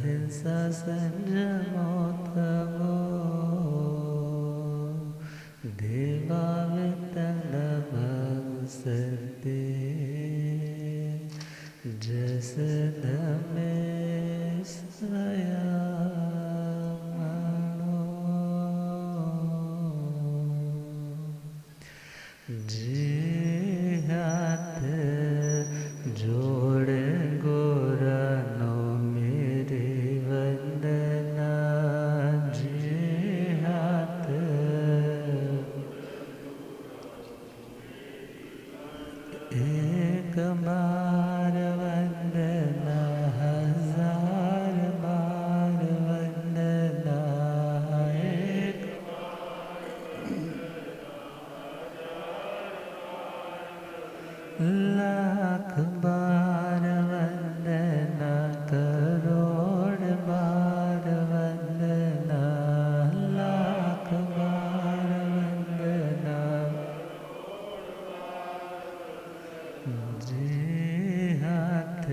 अहिंसा संयमो तमो देवावितनमंसते जसदमे स्वयमनो जे हाथ जोड़ गोरानो मेरे वंदना जे हाथ एक बार वंदना हजार बार वंदना एक लाख बार वंदना करोड़ बार वंदना लाख बार वंदना जे हाथ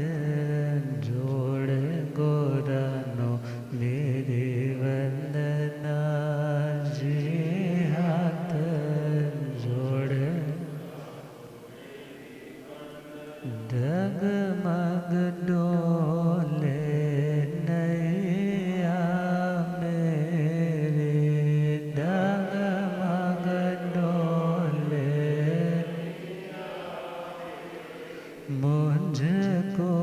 जोड़ गोरानो मेरे वंदना जे हाथ जोड़ डगमग डोले नैया मेरे डगमग डोले मुझको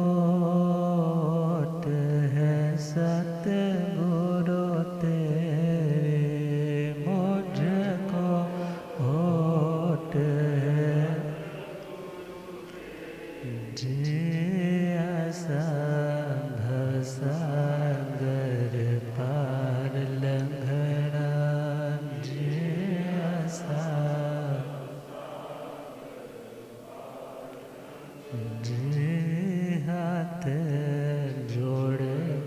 है सतगुरु तेरे मुझको होठ है जे आसा भसागर पार लंघना जे आसा जे हाथ जोड़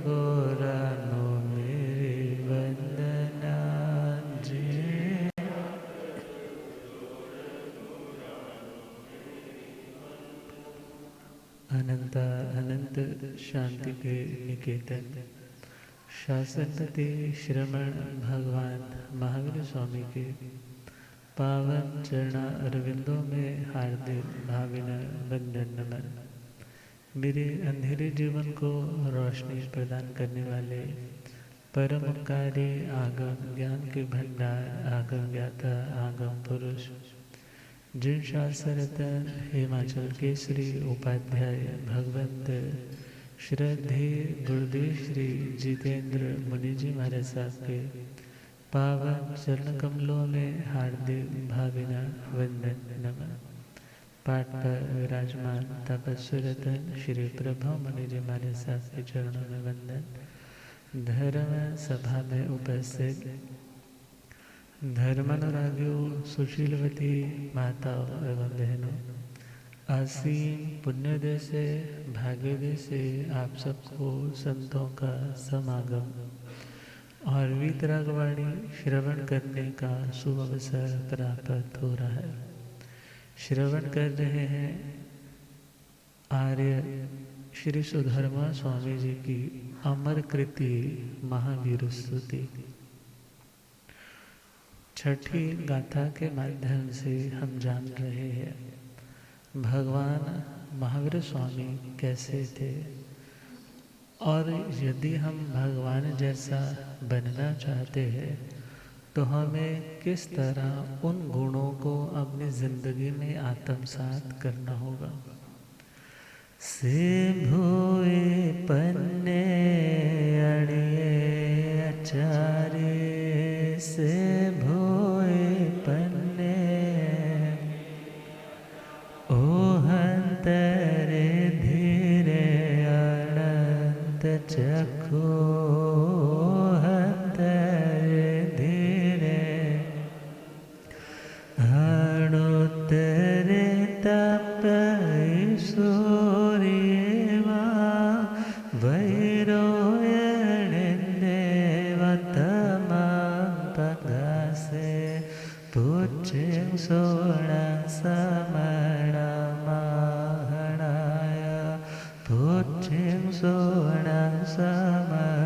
गोरानो मेरी वंदना जे अनंत अनंत शांति के निकेतन शासनपति श्रमण भगवान महावीर स्वामी के पावन चरणा अरविंदों में हार्दिक भावना वंदन नमन। मेरे अंधेरे जीवन को रोशनी प्रदान करने वाले परम उपकारी आगम ज्ञान के भंडार आगम ज्ञाता आगम पुरुष जिन शास्त्ररत्न हिमाचल केसरी उपाध्याय भगवंत श्रद्धेय गुरुदेव श्री जितेंद्र मुनि जी महाराज साहब के पावन चरण कमलों में हार्दिक भावना वंदन नमन। पाठ पर विराजमान तपस्विरतन श्री प्रभु मुनि जी महाराज साहब के चरणों में वंदन। धर्म सभा में उपस्थित धर्मानुरागियों सुशीलवती माताओं एवं बहनों, असीम पुण्योदय से भाग्योदय से आप सबको संतों का समागम और वीतरागवाणी श्रवण करने का शुभ अवसर प्राप्त हो रहा है। श्रवण कर रहे हैं आर्य श्री सुधर्मा स्वामी जी की अमर कृति महावीर स्तुति। छठी गाथा के माध्यम से हम जान रहे हैं भगवान महावीर स्वामी कैसे थे और यदि हम भगवान जैसा बनना चाहते हैं तो हमें किस तरह उन गुणों को अपनी जिंदगी में आत्मसात करना होगा। से भोए पन्ने अड़िए अचारे से भोए पन्ने ओहंतरे धीरे अनंत चखो ओहंतरे धीरे अणुतरे तप सूर्यवा वैरोयणे वतमपगसे तुच्छे सोणा समणा महणाय तुच्छे सोणा समणा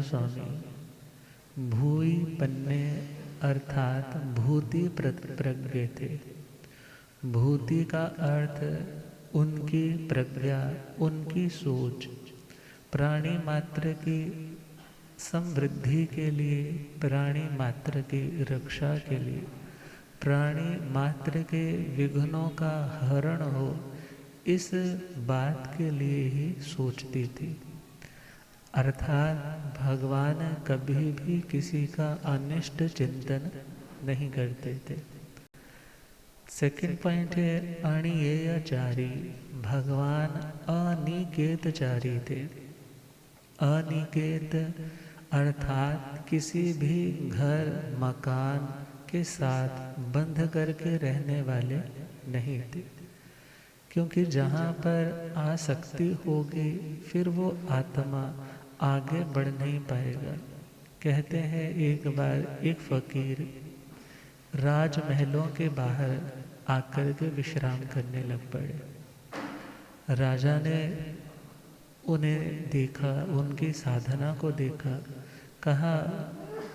स्वामी भूई पन्ने अर्थात भूति प्रज्ञ थे। भूति का अर्थ उनकी प्रज्ञा, उनकी सोच। प्राणी मात्र की समृद्धि के लिए, प्राणी मात्र की रक्षा के लिए, प्राणी मात्र के विघ्नों का हरण हो, इस बात के लिए ही सोचती थी। अर्थात भगवान कभी भी किसी का अनिष्ट चिंतन नहीं करते थे। सेकंड पॉइंट है अनियेयचारी। भगवान अनिकेतचारी थे। अनिकेत अर्थात किसी भी घर मकान के साथ बंध करके रहने वाले नहीं थे, क्योंकि जहाँ पर आसक्ति होगी फिर वो आत्मा आगे बढ़ नहीं पाएगा। कहते हैं एक बार एक फकीर राजमहलों के बाहर आकर के विश्राम करने लग पड़े। राजा ने उन्हें देखा, उनकी साधना को देखा, कहा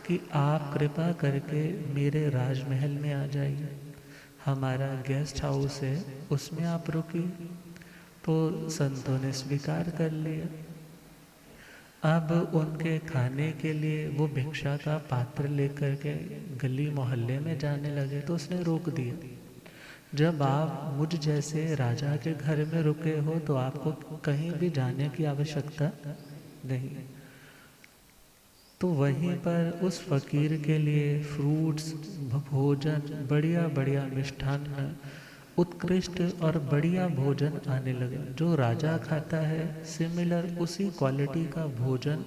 कि आप कृपा करके मेरे राजमहल में आ जाइए, हमारा गेस्ट हाउस है उसमें आप रुकिए। तो संतों ने स्वीकार कर लिया। अब उनके खाने के लिए वो भिक्षा का पात्र लेकर के गली मोहल्ले में जाने लगे तो उसने रोक दिया। जब आप मुझ जैसे राजा के घर में रुके हो तो आपको कहीं भी जाने की आवश्यकता नहीं। तो वहीं पर उस फकीर के लिए फ्रूट्स, भोजन, बढ़िया बढ़िया मिष्ठान्न, उत्कृष्ट और बढ़िया भोजन आने लगे। जो राजा खाता है सिमिलर उसी क्वालिटी का भोजन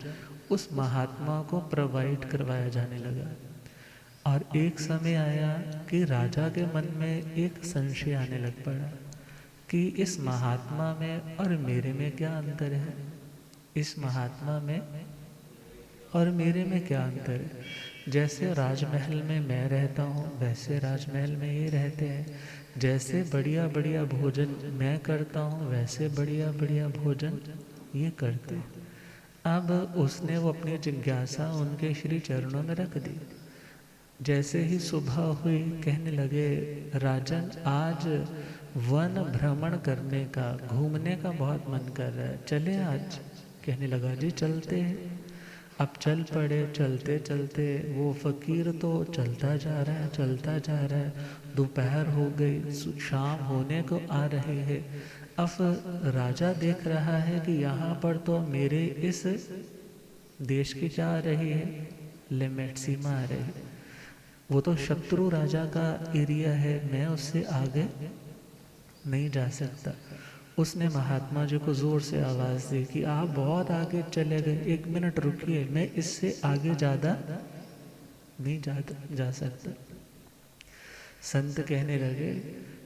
उस महात्मा को प्रोवाइड करवाया जाने लगा। और एक समय आया कि राजा के मन में एक संशय आने लग पड़ा कि इस महात्मा में और मेरे में क्या अंतर है। इस महात्मा में और मेरे में क्या अंतर है। जैसे राजमहल में मैं रहता हूँ वैसे राजमहल में ये रहते हैं। जैसे बढ़िया बढ़िया भोजन मैं करता हूँ वैसे बढ़िया बढ़िया भोजन ये करते। अब उसने वो अपनी जिज्ञासा उनके श्री चरणों में रख दी। जैसे ही सुबह हुई कहने लगे, राजन आज वन भ्रमण करने का, घूमने का बहुत मन कर रहा है, चले आज। कहने लगा जी चलते हैं। अब चल पड़े। चलते चलते वो फकीर तो चलता जा रहा है, चलता जा रहा है। दोपहर हो गई, शाम होने को आ रही है। अब राजा देख रहा है कि यहाँ पर तो मेरे इस देश की क्या आ रही है, लिमिट, सीमा आ रही है। वो तो शत्रु राजा का एरिया है, मैं उससे आगे नहीं जा सकता। उसने महात्मा जी को जोर से आवाज दी कि आप बहुत आगे चले गए, 1 मिनट रुकिए, मैं इससे आगे ज़्यादा नहीं जा सकता। संत कहने लगे,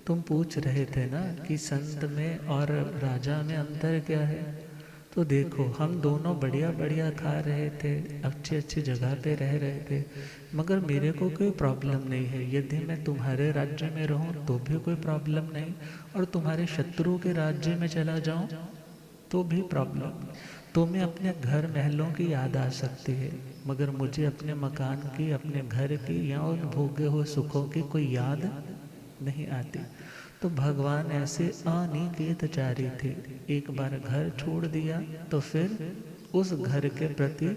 तुम पूछ रहे थे ना कि संत में और राजा में अंतर क्या है। तो देखो हम दोनों बढ़िया बढ़िया खा रहे थे, अच्छी अच्छी जगह पे रह रहे थे, मगर मेरे को कोई प्रॉब्लम नहीं है। यदि मैं तुम्हारे राज्य में रहूं तो भी कोई प्रॉब्लम नहीं, और तुम्हारे शत्रु के राज्य में चला जाऊं तो भी प्रॉब्लम। तुम्हें अपने घर महलों की याद आ सकती है, मगर मुझे अपने मकान की, अपने घर की या उन भोगे हुए सुखों की कोई याद नहीं आती। तो भगवान ऐसे अनिकेतचारी थे। एक बार घर छोड़ दिया तो फिर उस घर के प्रति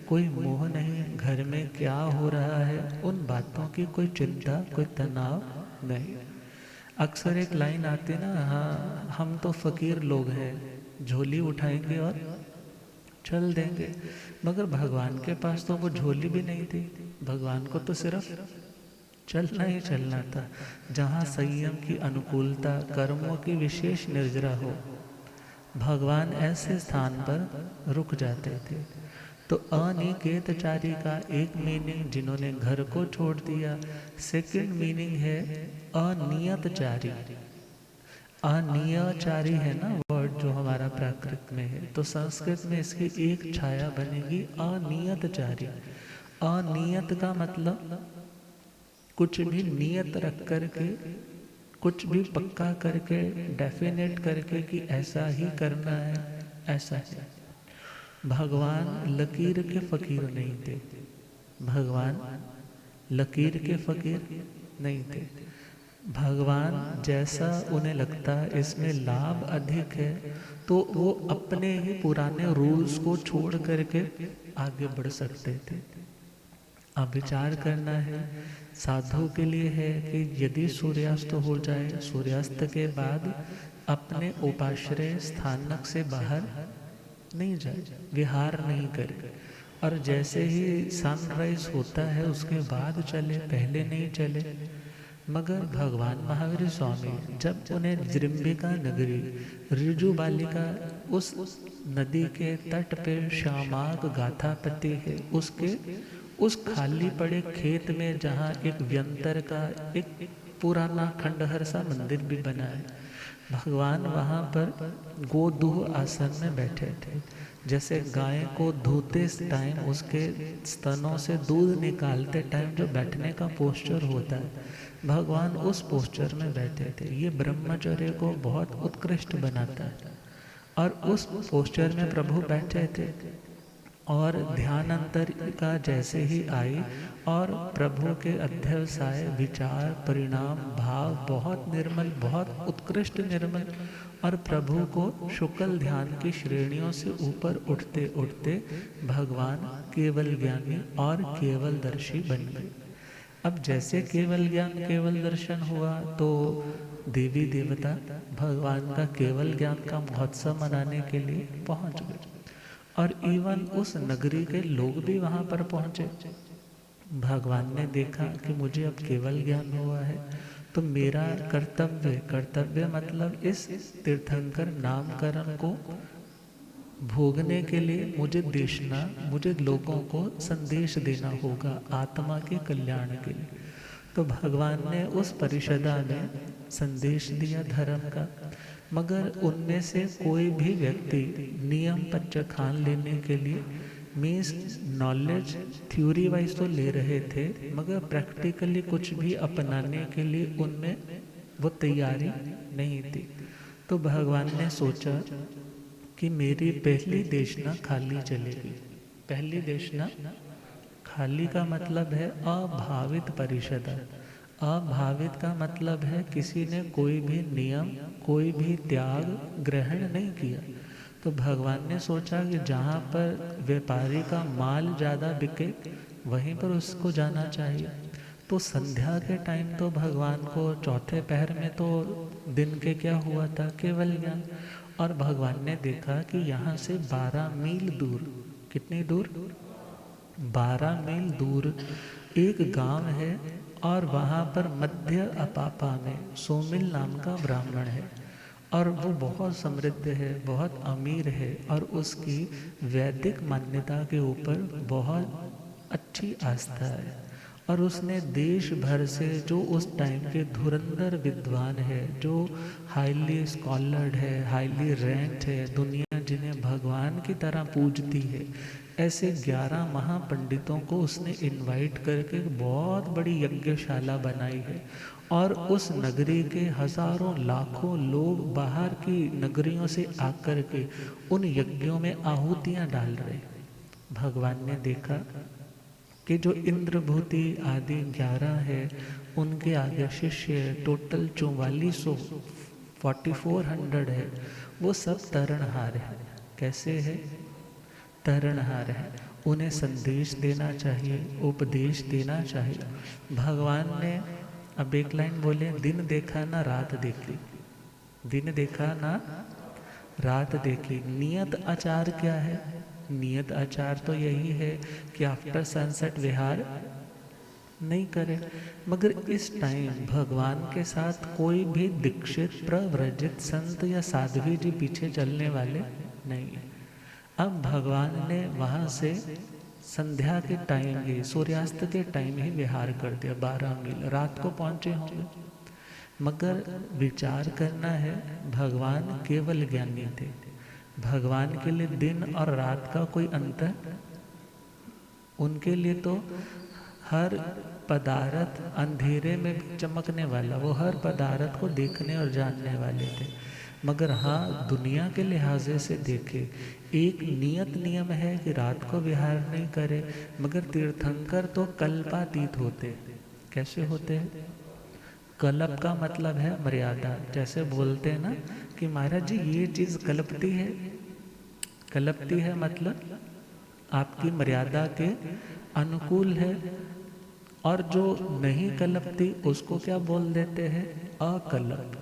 कोई मोह नहीं, घर में क्या हो रहा है उन बातों की कोई चिंता, कोई तनाव नहीं। अक्सर एक लाइन आती ना, हाँ हम तो फकीर लोग हैं, झोली उठाएंगे और चल देंगे। मगर भगवान के पास तो वो झोली भी नहीं थी। भगवान को तो सिर्फ चलना ही चलना था। जहाँ संयम की अनुकूलता, कर्मों की विशेष निर्जरा हो, भगवान ऐसे स्थान पर रुक जाते थे। तो अनिकेतचारी का एक मीनिंग, जिन्होंने घर को छोड़ दिया। सेकंड मीनिंग है अनियतचारी। अनियचारी है ना वर्ड जो हमारा प्राकृत में है, तो संस्कृत में इसकी एक छाया बनेगी अनियतचारी। अनियत का मतलब कुछ भी नियत रख करके, कुछ भी पक्का करके, डेफिनेट करके कि ऐसा ही करना है, ऐसा है। भगवान लकीर के फकीर नहीं थे, भगवान लकीर के फकीर नहीं थे। भगवान जैसा उन्हें लगता है इसमें लाभ अधिक है तो वो अपने ही पुराने रूल्स को छोड़ करके आगे बढ़ सकते थे। अब विचार करना है साधु के लिए है कि यदि सूर्यास्त हो जाए, सूर्यास्त के बाद अपने उपाश्रय स्थानक से बाहर नहीं जाए, विहार नहीं करे, और जैसे ही सनराइज होता है उसके बाद चले, पहले नहीं चले। मगर भगवान महावीर स्वामी जब उन्हें जृंबिका नगरी ऋजु बालिका उस नदी के तट पे श्यामाक गाथापति है, उसके उस खाली पड़े खेत में जहाँ एक व्यंतर का एक पुराना खंडहर सा मंदिर भी बना है, भगवान वहाँ पर गोदूह आसन में बैठे थे। जैसे गाय को धोते टाइम उसके स्तनों से दूध निकालते टाइम जो बैठने का पोस्चर होता है, भगवान उस पोस्चर में बैठे थे। ये ब्रह्मचर्य को बहुत उत्कृष्ट बनाता है। और उस पोस्चर में प्रभु बैठे थे और ध्यानांतर का जैसे ही आई और प्रभु के अध्यवसाय विचार परिणाम भाव बहुत निर्मल, बहुत उत्कृष्ट निर्मल, और प्रभु को शुक्ल ध्यान की श्रेणियों से ऊपर उठते उठते भगवान केवल ज्ञानी और केवल दर्शी बन गए। अब जैसे केवल ज्ञान केवल दर्शन हुआ तो देवी देवता भगवान का केवल ज्ञान का महोत्सव मनाने के लिए पहुंच गए, और इवन उस नगरी के लोग भी वहां पर पहुंचे। भगवान ने देखा कि मुझे अब केवल ज्ञान हुआ है तो मेरा कर्तव्य मतलब इस तीर्थंकर नामकरण को भोगने के लिए मुझे लोगों को संदेश देना होगा आत्मा के कल्याण के लिए। तो भगवान ने उस परिषदा में संदेश दिया धर्म का, मगर उनमें से कोई भी व्यक्ति नियम पंचखान लेने के लिए मीन्स नॉलेज थ्योरी वाइज तो ले रहे थे, मगर प्रैक्टिकली कुछ भी अपनाने के लिए उनमें वो तैयारी नहीं थी। तो भगवान ने सोचा कि मेरी पहली देशना खाली चलेगी। पहली देशना खाली का मतलब है अभावित परिषदा। अभावित का मतलब है किसी ने कोई भी नियम कोई भी त्याग ग्रहण नहीं किया। तो भगवान ने सोचा कि जहाँ पर व्यापारी का माल ज़्यादा बिके वहीं पर उसको जाना चाहिए। तो संध्या के टाइम तो भगवान को चौथे पहर में तो दिन के क्या हुआ था, केवल ज्ञान। और भगवान ने देखा कि यहाँ से 12 मील दूर, कितनी दूर, 12 मील दूर एक गांव है, और वहाँ पर मध्य अपापा में सोमिल नाम का ब्राह्मण है, और वो बहुत समृद्ध है, बहुत अमीर है, और उसकी वैदिक मान्यता के ऊपर बहुत अच्छी आस्था है। और उसने देश भर से जो उस टाइम के धुरंधर विद्वान है, जो हाईली स्कॉलर्ड है, हाईली रैंक्ड है, दुनिया जिन्हें भगवान की तरह पूजती है, ऐसे 11 महापंडितों को उसने इनवाइट करके बहुत बड़ी यज्ञशाला बनाई है। और उस नगरी के हजारों लाखों लोग बाहर की नगरियों से आकर के उन यज्ञों में आहुतियां डाल रहे। भगवान ने देखा कि जो इंद्रभूति आदि 11 है, उनके आगे शिष्य टोटल 4400 है, वो सब तरणहार है। कैसे है? तरणहार है। उन्हें संदेश देना चाहिए, उपदेश देना चाहिए। भगवान ने अब एक लाइन बोले, दिन देखा ना रात देखी, दिन देखा ना रात देखी। नियत आचार क्या है? नियत आचार तो यही है कि आफ्टर सनसेट विहार नहीं करे। मगर इस टाइम भगवान के साथ कोई भी दीक्षित प्रव्रजित संत या साध्वी जी पीछे चलने वाले नहीं। अब भगवान ने वहाँ से संध्या के टाइम ही, सूर्यास्त के टाइम ही विहार कर दिया। 12 मील रात को पहुँचे होंगे। मगर विचार करना है, भगवान केवल ज्ञानी थे। भगवान के लिए दिन और रात का कोई अंतर, उनके लिए तो हर पदार्थ अंधेरे में चमकने वाला, वो हर पदार्थ को देखने और जानने वाले थे। मगर हाँ, दुनिया के लिहाजे से देखे, एक नियत नियम है कि रात को विहार नहीं करे, मगर तीर्थंकर तो कल्पातीत होते। कैसे होते हैं? कल्प का मतलब है मर्यादा। जैसे बोलते हैं ना कि महाराज जी ये चीज़ कल्पती है। कल्पती है मतलब आपकी मर्यादा के अनुकूल है, और जो नहीं कल्पती उसको क्या बोल देते हैं? अकल्प।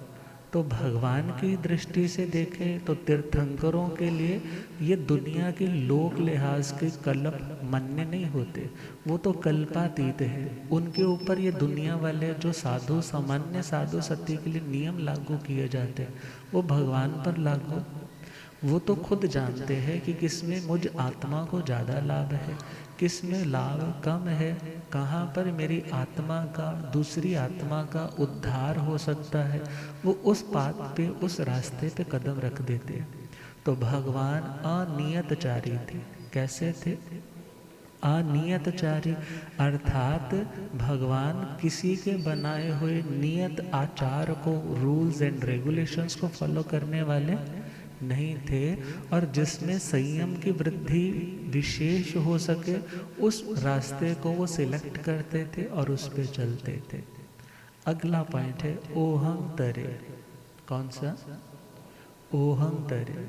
तो भगवान की दृष्टि से देखें तो तीर्थंकरों के लिए ये दुनिया के लोक लिहाज के कल्प मान्य नहीं होते, वो तो कल्पातीत है। उनके ऊपर ये दुनिया वाले जो साधु, सामान्य साधु सती के लिए नियम लागू किए जाते हैं, वो भगवान पर लागू। वो तो खुद जानते हैं कि किसमें मुझ आत्मा को ज़्यादा लाभ है, किसमें लाभ कम है, कहाँ पर मेरी आत्मा का, दूसरी आत्मा का उद्धार हो सकता है। वो उस पाथ पे, उस रास्ते पे कदम रख देते। तो भगवान अनियतचारी थे। कैसे थे? अनियतचारी अर्थात भगवान किसी के बनाए हुए नियत आचार को, रूल्स एंड रेगुलेशंस को फॉलो करने वाले नहीं थे, और जिसमें संयम की वृद्धि विशेष हो सके उस रास्ते को वो सिलेक्ट करते थे और उस पे चलते थे। अगला पॉइंट है ओहं तरे। कौन सा? ओहं तरे।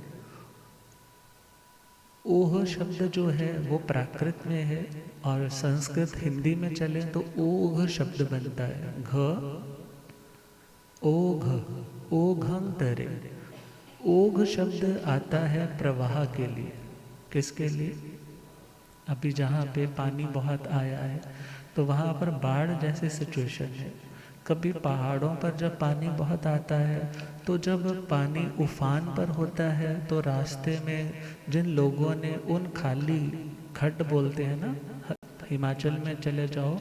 ओह शब्द जो है वो प्राकृत में है, और संस्कृत हिंदी में चले तो ओघ शब्द बनता है। घ ओघ, ओघं तरे। ओघ शब्द आता है प्रवाह के लिए। किसके लिए? अभी जहाँ पे पानी बहुत आया है तो वहाँ पर बाढ़ जैसी सिचुएशन है। कभी पहाड़ों पर जब पानी बहुत आता है तो जब पानी उफान पर होता है तो रास्ते में जिन लोगों ने उन खाली खड्ड बोलते हैं ना, हिमाचल में चले जाओ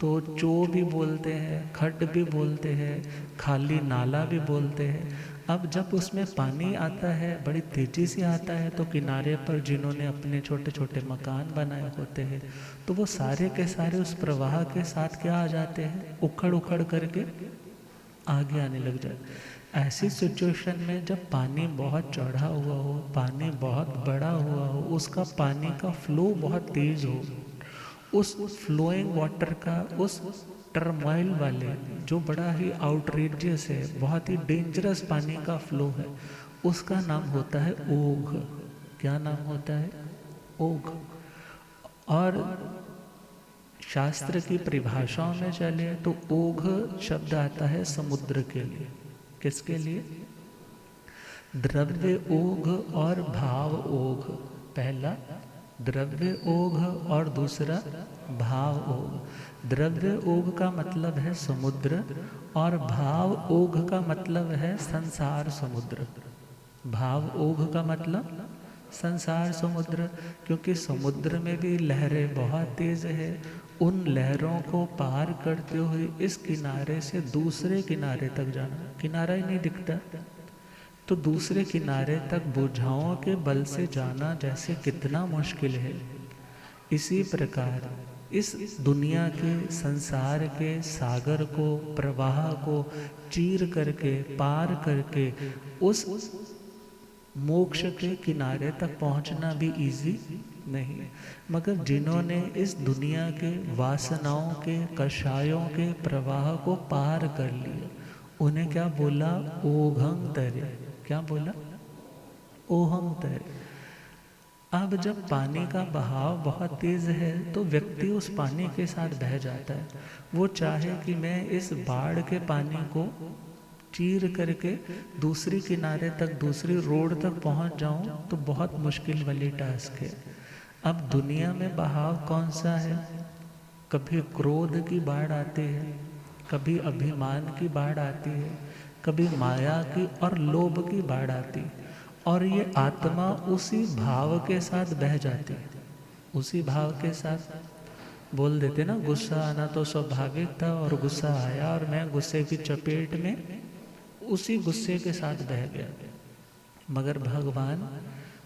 तो चो भी बोलते हैं, खड्ड भी बोलते हैं, खाली नाला भी बोलते हैं। अब जब उसमें पानी आता है, बड़ी तेज़ी से आता है, तो किनारे पर जिन्होंने अपने छोटे छोटे मकान बनाए होते हैं तो वो सारे के सारे उस प्रवाह के साथ क्या आ जाते हैं? उखड़ उखड़ करके आगे आने लग जाए। ऐसी सिचुएशन में जब पानी बहुत चढ़ा हुआ हो, पानी बहुत बड़ा हुआ हो, उसका पानी का फ्लो बहुत तेज़ हो, उस फ्लोइंग वाटर का, उस टर्मोइल वाले जो बड़ा ही आउटरेजियस है, बहुत ही डेंजरस पानी का फ्लो है, उसका नाम होता है ओघ। क्या नाम होता है? ओघ। और शास्त्र की परिभाषाओं में चले तो ओघ शब्द आता है समुद्र के लिए। किसके लिए? द्रव्य ओघ और भाव ओघ। पहला द्रव्य ओघ और दूसरा भाव ओघ। द्रव्य ओघ का मतलब है समुद्र, और भाव ओघ का मतलब है संसार समुद्र। भाव ओघ का मतलब संसार समुद्र, क्योंकि समुद्र में भी लहरें बहुत तेज है। उन लहरों को पार करते हुए इस किनारे से दूसरे किनारे तक जाना, किनारा ही नहीं दिखता, तो दूसरे किनारे तक बुझाओं के बल से जाना जैसे कितना मुश्किल है। इसी प्रकार इस दुनिया के, संसार के सागर को, प्रवाह को चीर करके, पार करके उस मोक्ष के किनारे तक पहुंचना भी इजी नहीं। मगर जिन्होंने इस दुनिया के वासनाओं के, कषायों के प्रवाह को पार कर लिया, उन्हें क्या बोला? ओघं तरे। क्या बोला? ओहं तरे। अब जब पानी का बहाव बहुत तेज है तो व्यक्ति उस पानी के साथ बह जाता है। वो चाहे कि मैं इस बाढ़ के पानी को चीर करके दूसरी किनारे तक, दूसरी रोड तक पहुंच जाऊं, तो बहुत मुश्किल वाली टास्क है। अब दुनिया में बहाव कौन सा है? कभी क्रोध की बाढ़ आती है, कभी अभिमान की बाढ़ आती है, कभी माया की और लोभ की बाढ़ आती है, और ये आत्मा उसी भाव के साथ बह जाती है। उसी भाव के साथ बोल देते ना, गुस्सा आना तो स्वाभाविक था और गुस्सा आया और मैं गुस्से की चपेट में उसी गुस्से के साथ बह गया। मगर भगवान,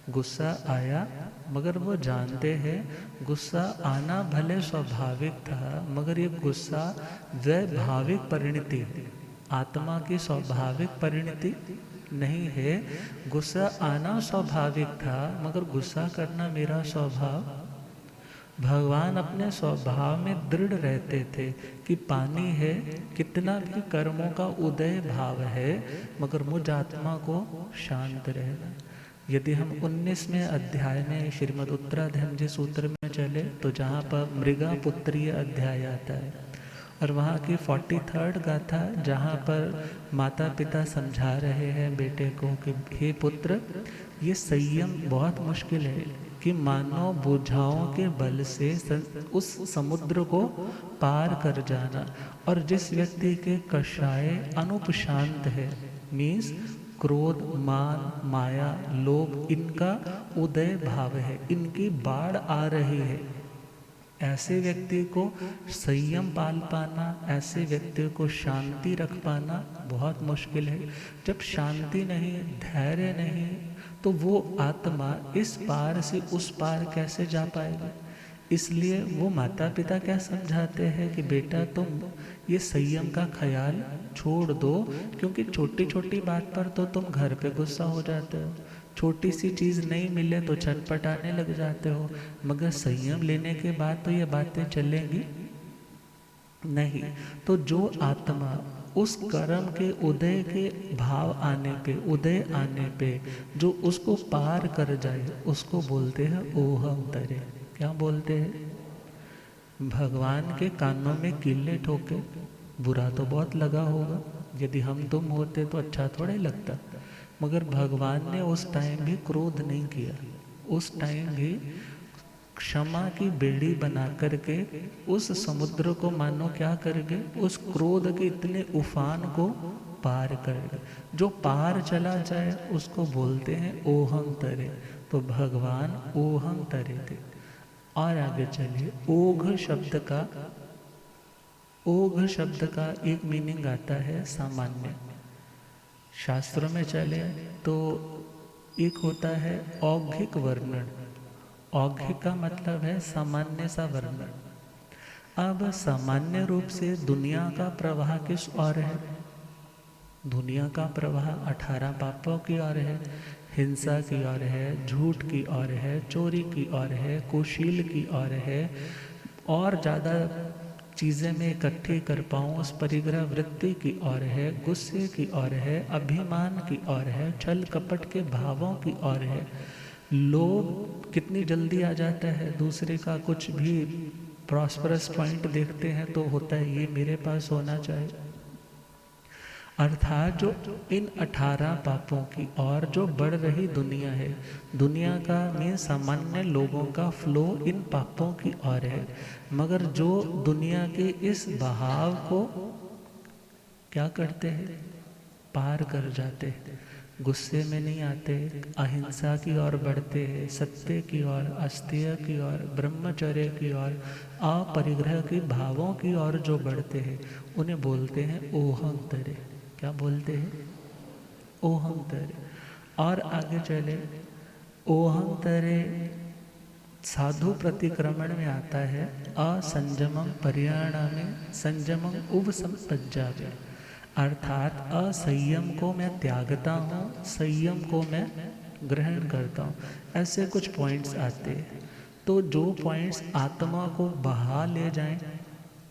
गुस्सा आया मगर वो जानते हैं गुस्सा आना भले स्वाभाविक था, मगर ये गुस्सा वैभाविक परिणति, आत्मा की स्वाभाविक परिणति नहीं है। गुस्सा आना स्वाभाविक था, मगर गुस्सा करना मेरा स्वभाव। भगवान अपने स्वभाव में दृढ़ रहते थे कि पानी है, कितना भी कर्मों का उदय भाव है, मगर मुझ आत्मा को शांत रहना। यदि हम 19वें अध्याय में श्रीमद् उत्तराधर्मजी सूत्र में चले तो जहाँ पर मृगा पुत्रीय अध्याय आता है, और वहाँ की 43rd गाथा जहाँ पर माता पिता समझा रहे हैं बेटे को कि हे पुत्र, ये संयम बहुत मुश्किल है कि मानव बुझाओं के बल से उस समुद्र को पार कर जाना। और जिस व्यक्ति के कषाय अनुपशांत है, मीन्स क्रोध, मान, माया, लोभ, इनका उदय भाव है, इनकी बाढ़ आ रही है, ऐसे व्यक्ति को संयम पाल पाना, ऐसे व्यक्ति को शांति रख पाना बहुत मुश्किल है। जब शांति नहीं, धैर्य नहीं, तो वो आत्मा इस पार से उस पार कैसे जा पाएगी। इसलिए वो माता पिता क्या समझाते हैं कि बेटा तुम ये संयम का ख्याल छोड़ दो, क्योंकि छोटी छोटी बात पर तो तुम घर पे गुस्सा हो जाते हो, छोटी सी चीज़ नहीं मिले तो छटपटाने लग जाते हो, मगर संयम लेने के बाद तो ये बातें चलेंगी नहीं। तो जो आत्मा उस कर्म के उदय के भाव आने पे, उदय आने पे जो उसको पार कर जाए, उसको बोलते हैं ओहम तरे। क्या बोलते हैं? भगवान के कानों में कीले ठोके, बुरा तो बहुत लगा होगा, यदि हम तुम होते तो अच्छा थोड़ा ही लगता, मगर भगवान ने उस टाइम भी क्रोध नहीं किया, उस टाइम भी क्षमा की बेड़ी बना करके उस समुद्र को मानो क्या कर गए, उस क्रोध के इतने उफान को पार कर गए। जो पार चला जाए उसको बोलते हैं ओहम तरे। तो भगवान ओहम तरे थे। और आगे चलिए, ओघ शब्द का एक मीनिंग आता है सामान्य। शास्त्रों में चले तो एक होता है औघिक वर्णन। औघिक का मतलब है सामान्य सा वर्णन। अब सामान्य रूप से दुनिया का प्रवाह किस ओर है? दुनिया का प्रवाह 18 पापों की ओर है, हिंसा की ओर है, झूठ की ओर है, चोरी की ओर है, कुशील की ओर है, और ज़्यादा चीज़ें मैं इकट्ठी कर पाऊँ उस परिग्रह वृत्ति की ओर है, गुस्से की ओर है, अभिमान की ओर है, छल कपट के भावों की ओर है। लोग कितनी जल्दी आ जाता है, दूसरे का कुछ भी प्रॉस्परस पॉइंट देखते हैं तो होता है ये मेरे पास होना चाहिए। अर्थात जो इन 18 पापों की और जो बढ़ रही दुनिया है, दुनिया का में सामान्य लोगों का फ्लो इन पापों की ओर है, मगर जो दुनिया के इस बहाव को क्या करते हैं, पार कर जाते हैं, गुस्से में नहीं आते, अहिंसा की ओर बढ़ते हैं, सत्य की ओर, अस्तेय की ओर, ब्रह्मचर्य की ओर, अपरिग्रह के भावों की ओर जो बढ़ते हैं, उन्हें बोलते हैं ओहम तरे। क्या बोलते हैं? ओहम तरे। और आगे चले, ओहम तरे साधु प्रतिक्रमण में आता है असंजमम परिणामे संजमम उपसंपज्जावे। अर्थात असंयम को मैं त्यागता हूँ, संयम को मैं ग्रहण करता हूँ। ऐसे कुछ पॉइंट्स आते हैं, तो जो पॉइंट्स आत्मा को बहा ले जाएं,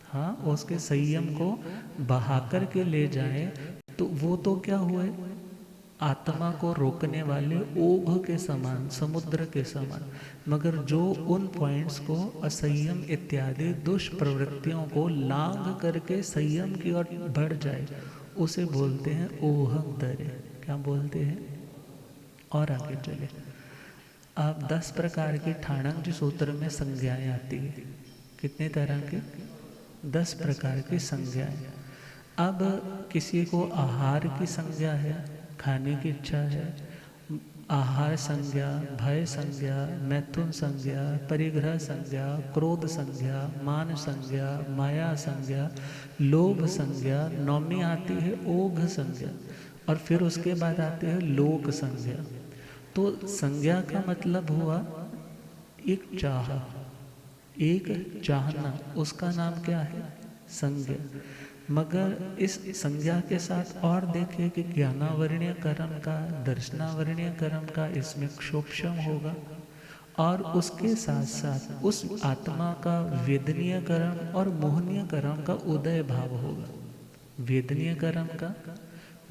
हाँ, उसके संयम को बहा कर के ले जाएं, तो वो तो क्या हुए, आत्मा को रोकने वाले ओघ के समान, समुद्र के समान। मगर जो उन पॉइंट्स को असंयम इत्यादि दुष्प्रवृत्तियों को लांघ करके संयम की ओर बढ़ जाए, उसे बोलते हैं ओहम तरे। क्या बोलते हैं? और आगे चले, अब 10 प्रकार की ठाणंग सूत्र में संज्ञाएं आती है। कितने तरह की? 10 प्रकार की संज्ञाएं। अब किसी को आहार की संज्ञा है, खाने की इच्छा है, आहार संज्ञा, भय संज्ञा, मैथुन संज्ञा, परिग्रह संज्ञा, क्रोध संज्ञा, मान संज्ञा, माया संज्ञा, लोभ संज्ञा, नौमी आती है ओघ संज्ञा, और फिर उसके बाद आते हैं लोक संज्ञा। तो संज्ञा का मतलब हुआ एक चाह, एक चाहना, उसका नाम क्या है? संज्ञा। मगर इस संज्ञा के साथ और देखिए कि ज्ञानावरणीय कर्म का, दर्शनावरणीय कर्म का इसमें क्षोभम होगा, और उसके साथ साथ उस आत्मा का वेदनीय कर्म और मोहनीय कर्म का उदय भाव होगा। वेदनीय कर्म का,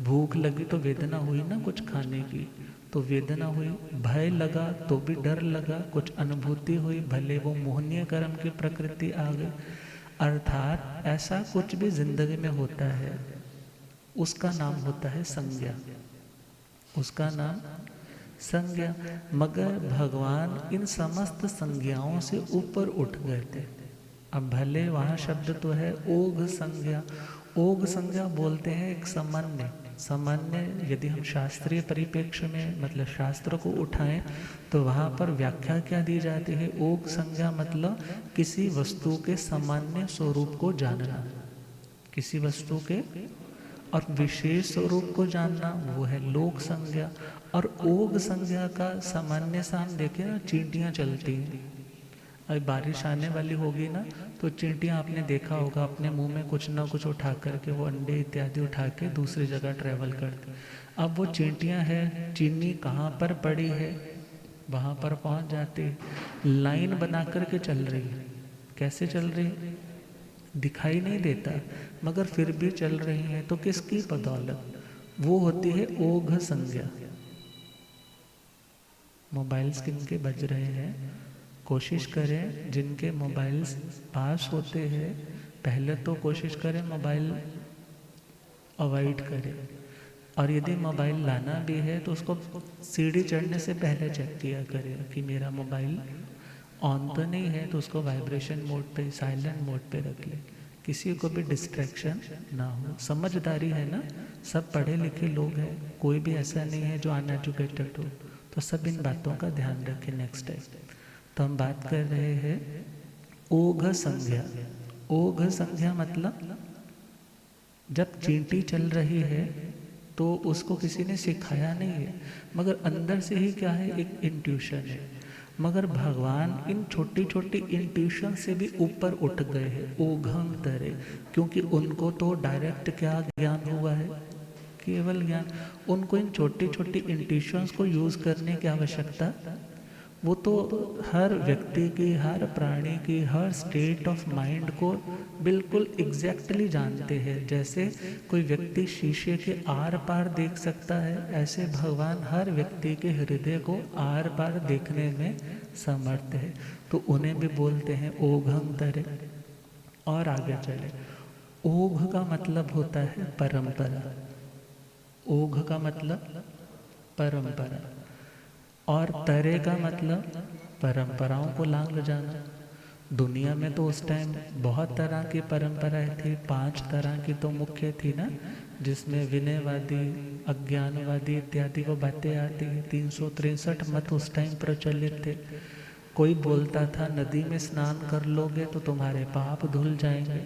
भूख लगी तो वेदना हुई ना कुछ खाने की, तो वेदना हुई, भय लगा तो भी डर लगा, कुछ अनुभूति हुई, भले वो मोहनीय कर्म की प्रकृति आ गई। अर्थात ऐसा कुछ भी जिंदगी में होता है उसका नाम होता है संज्ञा, उसका नाम संज्ञा। मगर भगवान इन समस्त संज्ञाओं से ऊपर उठ गए थे। अब भले वहाँ शब्द तो है ओघ संज्ञा, ओघ संज्ञा बोलते हैं एक सामान्य, सामान्य यदि हम शास्त्रीय परिप्रेक्ष्य में मतलब शास्त्र को उठाएं तो वहाँ पर व्याख्या क्या दी जाती है? ओघ संज्ञा मतलब किसी वस्तु के सामान्य स्वरूप को जानना, किसी वस्तु के और विशेष स्वरूप को जानना, वो है लोक संज्ञा। और ओघ संज्ञा का सामान्य सा हम देखें ना, चींटियाँ चलती हैं, अभी बारिश आने वाली होगी ना तो चींटियाँ आपने देखा होगा अपने मुंह में कुछ ना कुछ उठा करके वो अंडे इत्यादि उठा के दूसरी जगह ट्रैवल करती। अब वो चींटियाँ हैं, चीनी कहाँ पर पड़ी है वहाँ पर पहुँच जाती, लाइन बना करके चल रही है। कैसे चल रही है दिखाई नहीं देता, मगर फिर भी चल रही हैं। तो किसकी बदौलत? वो होती है ओघ संज्ञा। मोबाइल्स किनके बज रहे हैं? कोशिश करें जिनके मोबाइल्स पास होते हैं पहले तो कोशिश करें मोबाइल अवॉइड करें, और यदि मोबाइल लाना भी है तो उसको सीढ़ी चढ़ने से पहले चेक किया करें कि मेरा मोबाइल ऑन तो नहीं है, तो उसको वाइब्रेशन मोड पे, साइलेंट मोड पे रख ले, किसी को भी डिस्ट्रैक्शन ना हो। समझदारी है ना, सब पढ़े लिखे लोग हैं, कोई भी ऐसा नहीं है जो अनएजुकेटेड हो, तो सब इन बातों का ध्यान रखें नेक्स्ट टाइम। तो हम बात कर रहे हैं ओघ संज्ञा। ओघ संज्ञा मतलब जब चींटी चल रही है तो उसको किसी ने सिखाया नहीं है, मगर अंदर से ही क्या है, एक इंट्यूशन है। मगर भगवान इन छोटी छोटी इंट्यूशन से भी ऊपर उठ गए हैं, ओघम तरे, क्योंकि उनको तो डायरेक्ट क्या ज्ञान हुआ है, केवल ज्ञान। उनको इन छोटी छोटी इंट्यूशंस को यूज करने की आवश्यकता, वो तो हर व्यक्ति की, हर प्राणी की, हर स्टेट ऑफ माइंड को बिल्कुल एग्जैक्टली जानते हैं। जैसे कोई व्यक्ति शीशे के आर पार देख सकता है, ऐसे भगवान हर व्यक्ति के हृदय को आर पार देखने में समर्थ है। तो उन्हें भी बोलते हैं ओघम तरे। और आगे चले, ओघ का मतलब होता है परंपरा। ओघ का मतलब परंपरा, और तरे का मतलब परंपराओं को लांघ जाना। दुनिया में तो उस टाइम बहुत तरह की परंपराएं थी, 5 तरह की तो मुख्य थी ना, जिसमें विनयवादी, अज्ञानवादी इत्यादि वो बातें आती हैं। 363 मत उस टाइम प्रचलित थे। कोई बोलता था नदी में स्नान कर लोगे तो तुम्हारे पाप धुल जाएंगे।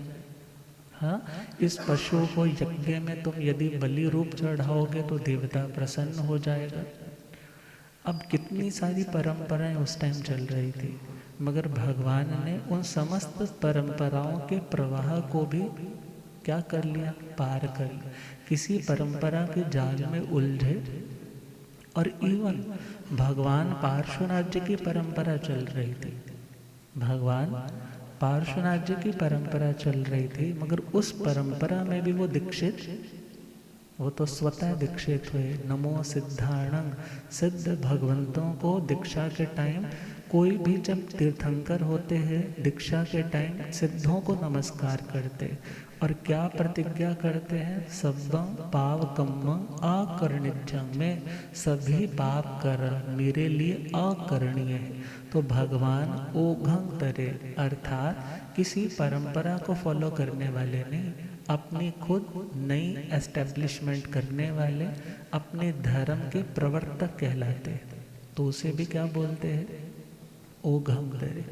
हाँ, इस पशु को यज्ञ में तुम यदि बलि रूप चढ़ाओगे तो देवता प्रसन्न हो जाएगा। अब कितनी सारी परंपराएं उस टाइम चल रही थी, मगर भगवान ने उन समस्त परंपराओं के प्रवाह को भी क्या कर लिया, पार कर लिया। किसी परंपरा के जाल में उलझे, और इवन भगवान पार्श्वनाथ की परंपरा चल रही थी, भगवान पार्श्वनाथ की परंपरा चल रही थी, मगर उस परंपरा में भी वो दीक्षित, वो तो स्वतः दीक्षित हुए। नमो सिद्धाणं, सिद्ध भगवंतों को दीक्षा के टाइम, कोई भी जब तीर्थंकर होते हैं दीक्षा के टाइम सिद्धों को नमस्कार करते, और क्या प्रतिज्ञा करते हैं, सब्बं पावकम्म आकर्णिज्यं, में सभी पाप कर मेरे लिए अकरणीय है। तो भगवान ओघं तरे, अर्थात किसी परंपरा को फॉलो करने वाले नहीं, अपनी खुद नई एस्टेब्लिशमेंट करने वाले, अपने धर्म के प्रवर्तक कहलाते हैं। तो उसे भी क्या बोलते हैं, ओघम तरे।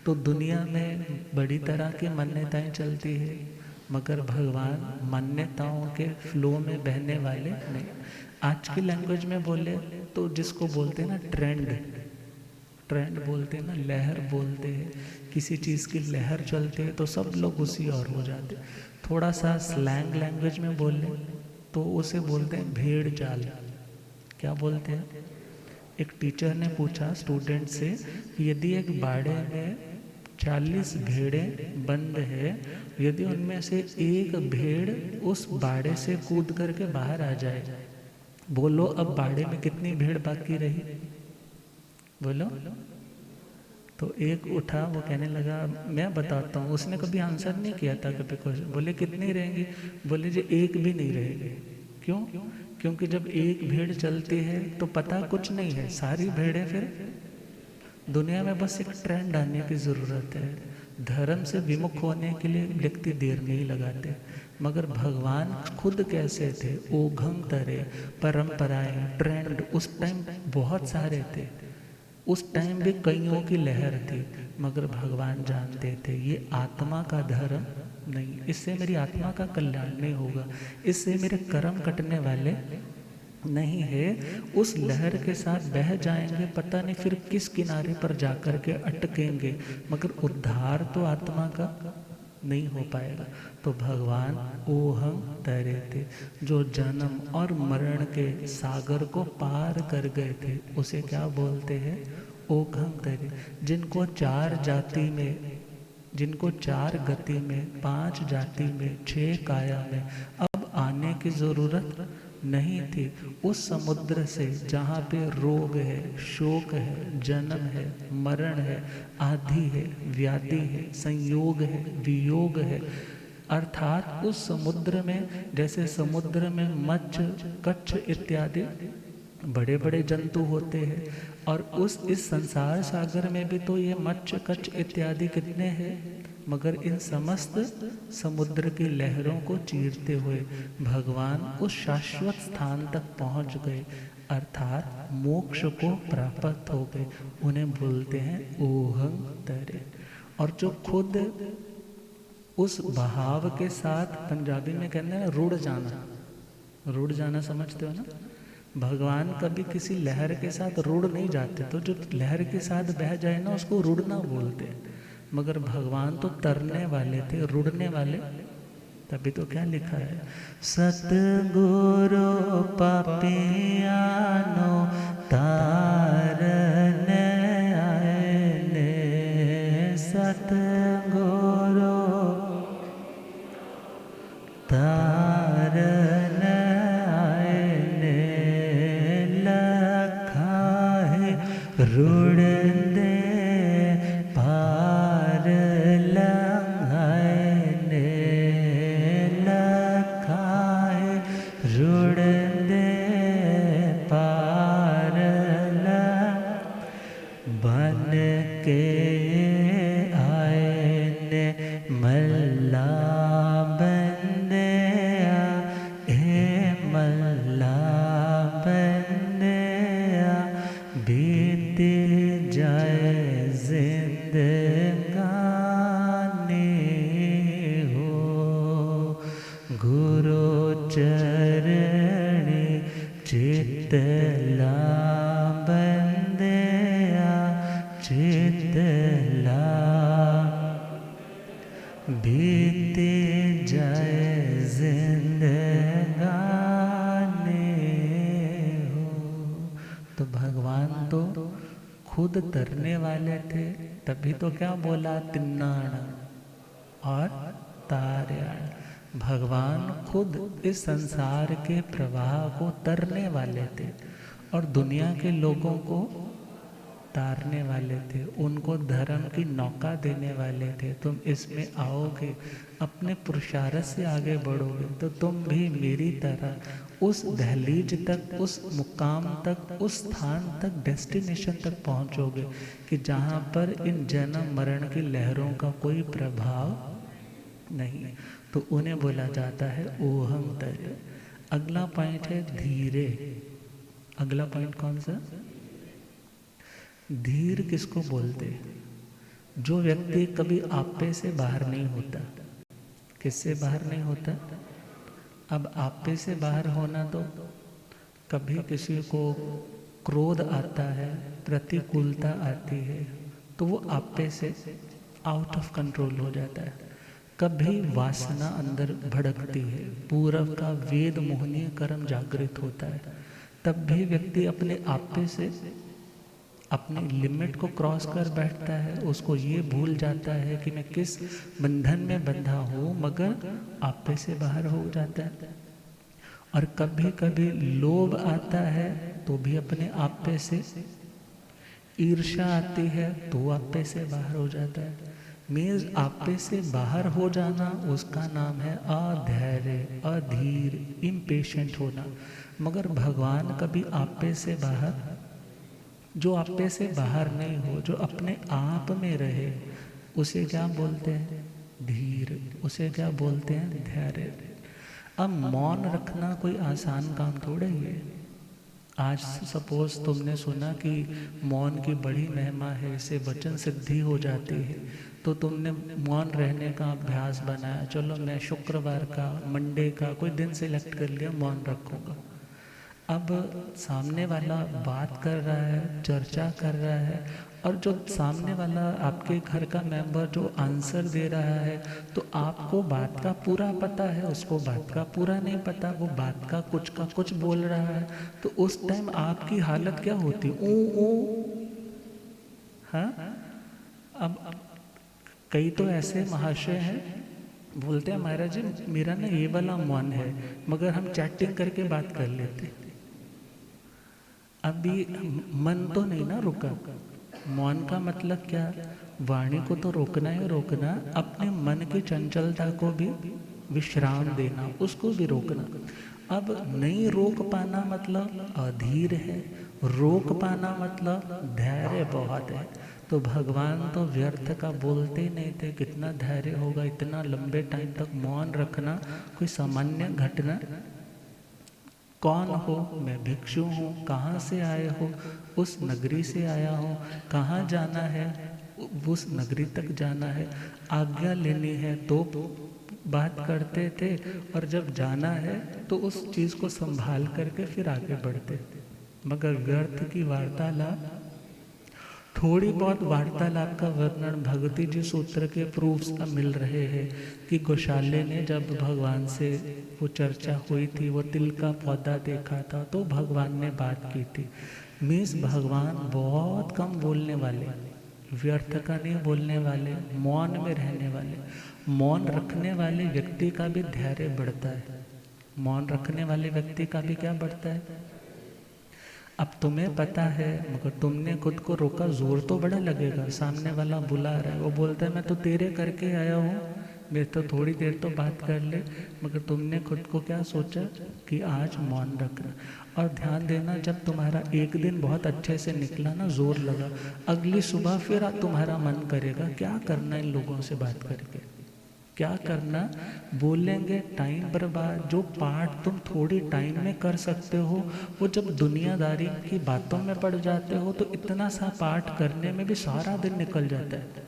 तो दुनिया में बड़ी तरह की मान्यताएं चलती है, मगर भगवान मान्यताओं के फ्लो में बहने वाले नहीं। आज की लैंग्वेज में बोले तो जिसको बोलते हैं ना ट्रेंड, ट्रेंड बोलते हैं ना, लहर बोलते हैं, किसी चीज़ की लहर चलते है तो सब लोग उसी और हो जाते। थोड़ा सा स्लैंग लैंग्वेज में बोले तो उसे बोलते हैं भेड़ चाल। क्या बोलते हैं? एक टीचर ने पूछा स्टूडेंट से कि यदि एक बाड़े में 40 भेड़ें बंद है, यदि उनमें से एक भेड़ उस बाड़े से कूद करके बाहर आ जाए, बोलो अब बाड़े में कितनी भेड़ बाकी रही? बोलो। तो एक उठा, वो कहने लगा मैं बताता हूँ। उसने कभी आंसर नहीं किया था कभी क्वेश्चन। बोले कितनी रहेंगी? बोले जी एक भी नहीं रहेगी। क्यों? क्योंकि जब एक भेड़ चलती है तो पता कुछ नहीं है, सारी भेड़ें फिर दुनिया में बस एक ट्रेंड आने की ज़रूरत है। धर्म से विमुख होने के लिए व्यक्ति देर नहीं लगाते, मगर भगवान खुद कैसे थे? ओघम तरे, परंपराएं, ट्रेंड उस टाइम बहुत सारे थे। उस टाइम भी कईयों की लहर थी, मगर भगवान जानते थे ये आत्मा का धर्म नहीं, इससे मेरी आत्मा का कल्याण नहीं होगा, इससे मेरे कर्म कटने वाले नहीं है। उस लहर के साथ बह जाएंगे, पता नहीं फिर किस किनारे पर जाकर के अटकेंगे, मगर उद्धार तो आत्मा का नहीं हो पाएगा। तो भगवान ओहम तैरे थे, जो जन्म और मरण के सागर को पार कर गए थे, उसे क्या बोलते हैं? ओघम तैरे। जिनको 4 जाति में, जिनको 4 गति में, 5 जाति में, 6 काया में अब आने की ज़रूरत नहीं थी। उस समुद्र से जहाँ पे रोग है, शोक है, जन्म है, मरण है, आदि है, व्याधि है, संयोग है, वियोग है, अर्थात उस समुद्र में, जैसे समुद्र में मत्स्य, कच्छ इत्यादि बड़े बड़े जंतु होते हैं, और इस संसार सागर में भी तो ये मत्स्य, कच्छ इत्यादि कितने हैं, मगर इन समस्त समुद्र की लहरों को चीरते हुए भगवान उस शाश्वत स्थान तक पहुंच गए, अर्थात मोक्ष को प्राप्त हो गए। उन्हें बोलते हैं ओहं तरे। और जो खुद उस बहाव के साथ, पंजाबी में कहते हैं ना रुड़ जाना, रुड़ जाना समझते हो ना? भगवान कभी किसी लहर के साथ रुड़ नहीं जाते, तो जो लहर के साथ बह जाए ना उसको रुड़ना बोलते हैं। मगर भगवान तो तरने वाले थे, रुड़ने वाले। तभी तो क्या लिखा है, सतगुरु पापियानो तारने आए ने, सतगुरु तारने आए ने, लखा है रुड़दे पार लंघाए ने, लखा है रुड़दे पार बन के आए ने, मल्ला बंदे मल्ला बंदे बीत जाए जिंदगानी हो, गुरु चरणी चितला बंदे चितला बीत जाए जिंदगानी हो। तो भगवान तो खुद तरने वाले थे, तभी तो क्या बोला, तिन्नाण और तार्याण। भगवान खुद इस संसार के प्रवाह को तरने वाले थे और दुनिया के लोगों को तारने वाले थे, उनको धर्म की नौका देने वाले थे। तुम इसमें आओगे, अपने पुरुषार्थ से आगे बढ़ोगे, तो तुम भी मेरी तरह उस दहलीज तक, उस मुकाम तक, उस स्थान तक, डेस्टिनेशन तक पहुंचोगे कि जहां पर इन जन्म मरण की लहरों का कोई प्रभाव नहीं। तो उन्हें बोला जाता है ओहम तरे। अगला पॉइंट है धीरे। अगला पॉइंट कौन सा? धीर किसको बोलते? जो व्यक्ति कभी आपे से बाहर नहीं होता। किससे बाहर नहीं होता? अब आपे से बाहर होना तो कभी किसी को क्रोध आता है, प्रतिकूलता आती है, तो वो आपे से आउट ऑफ कंट्रोल हो जाता है। कभी वासना अंदर भड़कती है, पूर्व का वेद मोहनीय कर्म जागृत होता है, तब भी व्यक्ति अपने आपे से अपनी लिमिट को क्रॉस कर बैठता है। उसको ये भूल जाता है कि मैं किस बंधन में बंधा हूँ, मगर आपे से बाहर हो जाता है। और कभी कभी लोभ आता है तो भी अपने आपे से, ईर्ष्या आती है तो आपे से बाहर हो जाता है। मीन्स आपे से बाहर हो जाना, उसका नाम है अधैर्य, अधीर, इम्पेशेंट होना। मगर भगवान कभी आपे से बाहर, जो आपे से बाहर नहीं हो, जो अपने आप में रहे, उसे क्या बोलते हैं? धीर। उसे क्या बोलते हैं? धैर्य। अब मौन रखना कोई आसान काम थोड़ा ही है। आज सपोज तुमने सुना कि मौन की बड़ी महिमा है, इससे वचन सिद्धि हो जाती है, तो तुमने मौन रहने का अभ्यास बनाया। चलो मैं शुक्रवार का, मंडे का कोई दिन सिलेक्ट कर लिया, मौन रखूँगा। अब सामने वाला बात कर रहा है, चर्चा कर रहा है, और जो सामने वाला आपके घर का मेंबर जो आंसर दे रहा है, तो आपको बात का पूरा पता है, उसको बात का पूरा नहीं पता, वो बात का कुछ बोल रहा है, तो उस टाइम आपकी हालत क्या होती? ओ हाँ। अब कई तो ऐसे महाशय हैं, बोलते हैं महाराज जी मेरा ना ये वाला मौन है, मगर हम चैटिंग करके बात कर लेते। अभी मन तो नहीं ना रुका। मौन का मतलब क्या? वाणी को तो रोकना ही रोकना, अपने मन की चंचलता को भी विश्राम देना, उसको भी रोकना। अब नहीं रोक पाना मतलब अधीर है, रोक पाना मतलब धैर्य बहुत है। तो भगवान तो व्यर्थ का बोलते ही नहीं थे, कितना धैर्य होगा इतना लंबे टाइम तक मौन रखना, कोई सामान्य घटना? कौन हो? मैं भिक्षु हूँ। कहाँ से आए हो? उस नगरी से आया हूँ। कहाँ जाना है? उस नगरी तक जाना है। आज्ञा लेनी है तो बात करते थे, और जब जाना है तो उस चीज़ को संभाल करके फिर आगे बढ़ते। मगर व्यर्थ की वार्तालाप, थोड़ी बहुत वार्तालाप का वर्णन भगवती जी सूत्र के प्रूफ्स मिल रहे हैं कि गौशाले ने जब भगवान से वो चर्चा हुई थी, वो तिल का पौधा देखा था, तो भगवान ने बात की थी। मीन्स भगवान बहुत कम बोलने वाले, व्यर्थ का नहीं बोलने वाले, मौन में रहने वाले। मौन रखने वाले व्यक्ति का भी धैर्य बढ़ता है। मौन रखने वाले व्यक्ति का भी क्या बढ़ता है? अब तुम्हें पता है, मगर तुमने खुद को रोका, जोर तो बड़ा लगेगा। सामने वाला बुला रहा है, वो बोलता है मैं तो तेरे करके आया हूँ, मेरे तो थोड़ी देर तो बात कर ले, मगर तुमने खुद को क्या सोचा कि आज मौन रखना। और ध्यान देना, जब तुम्हारा एक दिन बहुत अच्छे से निकला ना, जोर लगा, अगली सुबह फिर तुम्हारा मन करेगा क्या करना इन लोगों से बात करके, क्या करना, बोलेंगे, टाइम बर्बाद। जो पाठ तुम थोड़ी टाइम में कर सकते हो, वो जब दुनियादारी की बातों में पड़ जाते हो तो इतना सा पाठ करने में भी सारा दिन निकल जाता है।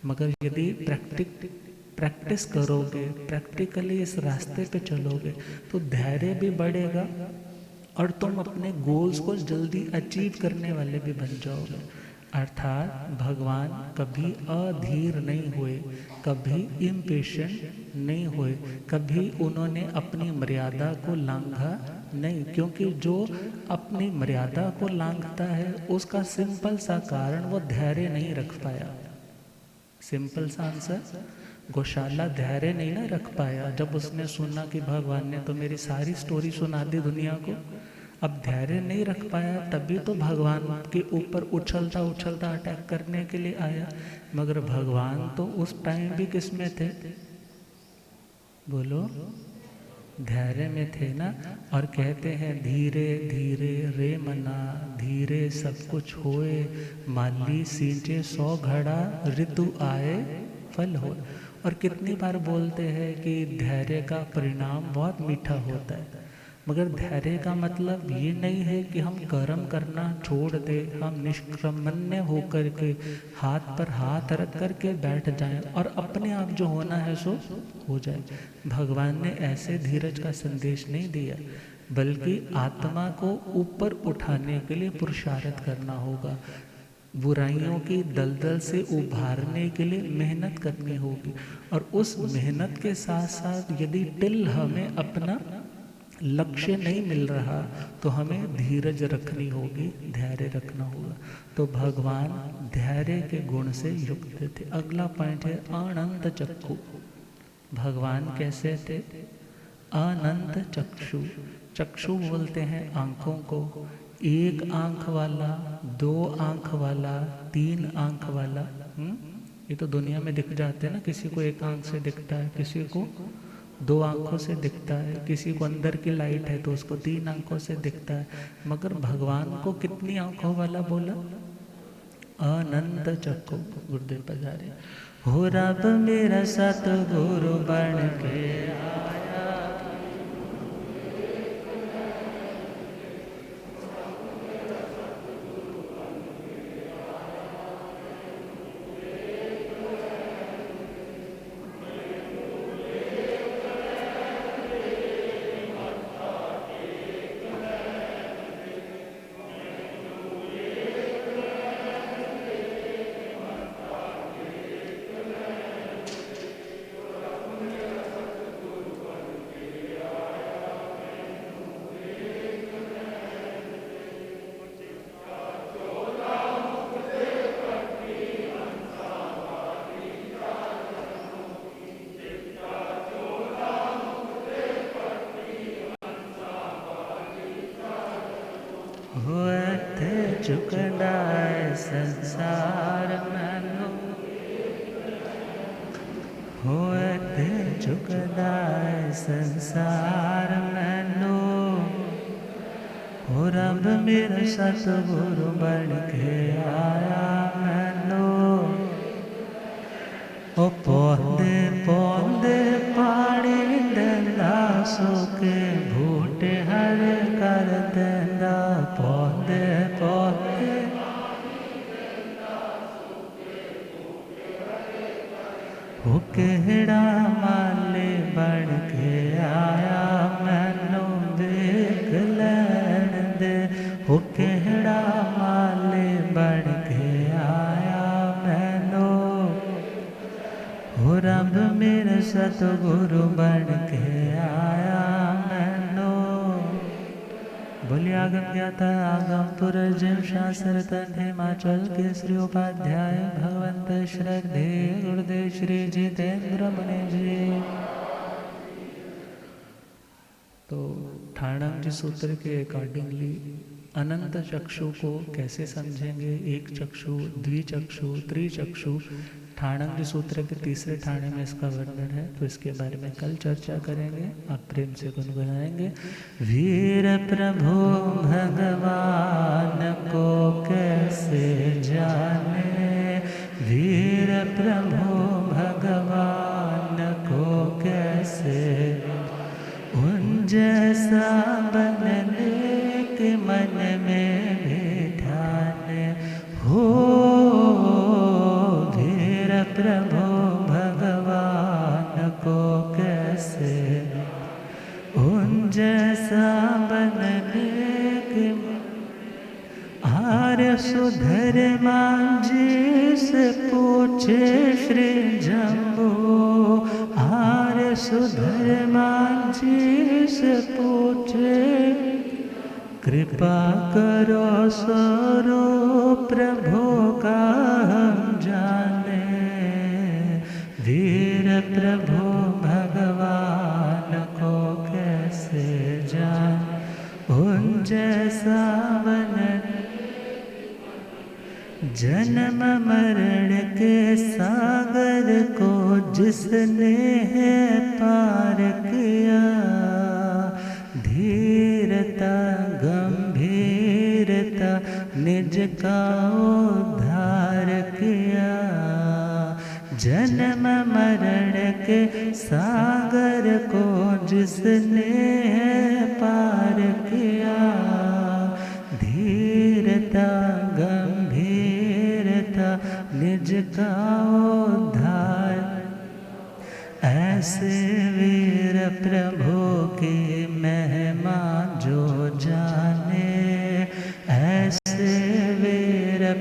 मगर यदि प्रैक्टिस करोगे, प्रैक्टिकली इस रास्ते पे चलोगे, तो धैर्य भी बढ़ेगा और तुम अपने गोल्स को जल्दी अचीव करने वाले भी बन जाओगे। अर्थात भगवान कभी अधीर नहीं हुए, कभी इम्पेशेंट नहीं हुए, कभी उन्होंने अपनी मर्यादा को लांघा नहीं। क्योंकि जो अपनी मर्यादा को लांघता है, उसका सिंपल सा कारण वो धैर्य नहीं रख पाया। सिंपल सा आंसर, गौशाला धैर्य नहीं ना रख पाया। जब उसने सुना कि भगवान ने तो मेरी सारी स्टोरी सुना दी दुनिया को, अब धैर्य नहीं रख पाया, तभी तो भगवान के ऊपर उछलता उछलता अटैक करने के लिए आया। मगर भगवान तो उस टाइम भी किस में थे? बोलो, धैर्य में थे ना। और कहते हैं धीरे धीरे रे मना, धीरे सब कुछ होए, माली सींचे 100 घड़ा, ऋतु आए फल हो। और कितनी बार बोलते हैं कि धैर्य का परिणाम बहुत मीठा होता है। मगर धैर्य का मतलब ये नहीं है कि हम कर्म करना छोड़ दे, हम निष्क्रमण्य होकर के हाथ पर हाथ रख करके बैठ जाएं और अपने आप जो होना है सो हो जाए। भगवान ने ऐसे धीरज का संदेश नहीं दिया। बल्कि आत्मा को ऊपर उठाने के लिए पुरुषार्थ करना होगा। बुराइयों की दलदल से उभारने के लिए मेहनत करनी होगी। और उस मेहनत के साथ साथ यदि टिल हमें अपना लक्ष्य नहीं मिल रहा तो हमें धीरज रखनी होगी, धैर्य रखना होगा। तो भगवान धैर्य के गुण से युक्त थे। अगला पॉइंट है अनंत चक्षु। भगवान कैसे थे? अनंत चक्षु। चक्षु बोलते हैं आंखों को, एक आंख वाला, दो आंख वाला, तीन आंख वाला। ये तो दुनिया में दिख जाते हैं ना, किसी को एक आंख से दिखता है, किसी को दो आंखों से दिखता है, किसी को अंदर की लाइट है तो उसको तीन आंखों से दिखता है। मगर भगवान को कितनी आंखों वाला बोला? अनंत चक्षु। गुरुदेव पधारे। हो रब मेरा सतगुरु बन के आया, चुकदा है संसार मैनू, होते चुकदा है संसार मैनू। हो रब मेरा सतगुरु बन के आया मैनू। ओ पौधे पौधे पानी देंदा, सूखे बूटे हरे कर देंदा। पौधे पौधे वो केड़ा माले बन के आया मैनू देख लैण दे। वो केड़ा माले बन के आया मैनू। हो रब मेरा सतगुरु बन के आया मैनू। बोलिए आगम ज्ञाता आगम पुरज शास्त्र तंत्र हिमाचल केसरी उपाध्याय भगवंत श्रद्धे गुरुदेव श्री जितेंद्र मुनि जी। तो ठाणक जी सूत्र के अकॉर्डिंगली अनंत चक्षु को कैसे समझेंगे? एक चक्षु, द्विचक्षु, त्रिचक्षु। ठाणक जी सूत्र के तीसरे ठाणे में इसका वर्णन है, तो इसके बारे में कल चर्चा करेंगे। आप प्रेम से गुनगुनाएंगे। वीर प्रभु भगवान को कैसे जाने, वीर प्रभु भगवान को कैसे, उन जैसा बनने के मन में बिठाने हो। वीर प्रभु भगवान को कैसे, उन जैसा बनने के। आर्य सुधर मांझी से पूछे श्री जम्बू, आर्य सुधर मांझी से पूछे, कृपा करो स्वरूप प्रभु का हम जाने। वीर प्रभु भगवान को कैसे जान, उन जैसा बनने। जन्म मरण के सागर को जिसने है पार किया, धीरता गंभीरता निज का उद्धार किया। जन्म मरण के सागर को जिसने है पार किया, धीरता गंभीरता निज का उद्धार। ऐसे वीर प्रभु की महिमा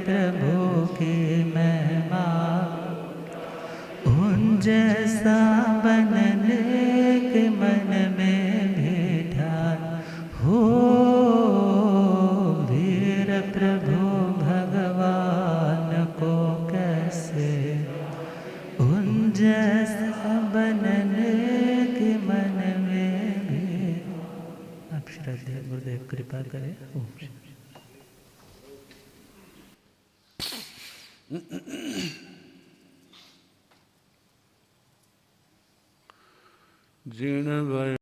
प्रभु की महिमा, उन जैसा बनने के मन में भी ध्यान हो। वीर प्रभु भगवान को कैसे उन जैसा बनने के मन में भी। आप श्रद्धेय गुरुदेव कृपा करें। ओम जीर्ण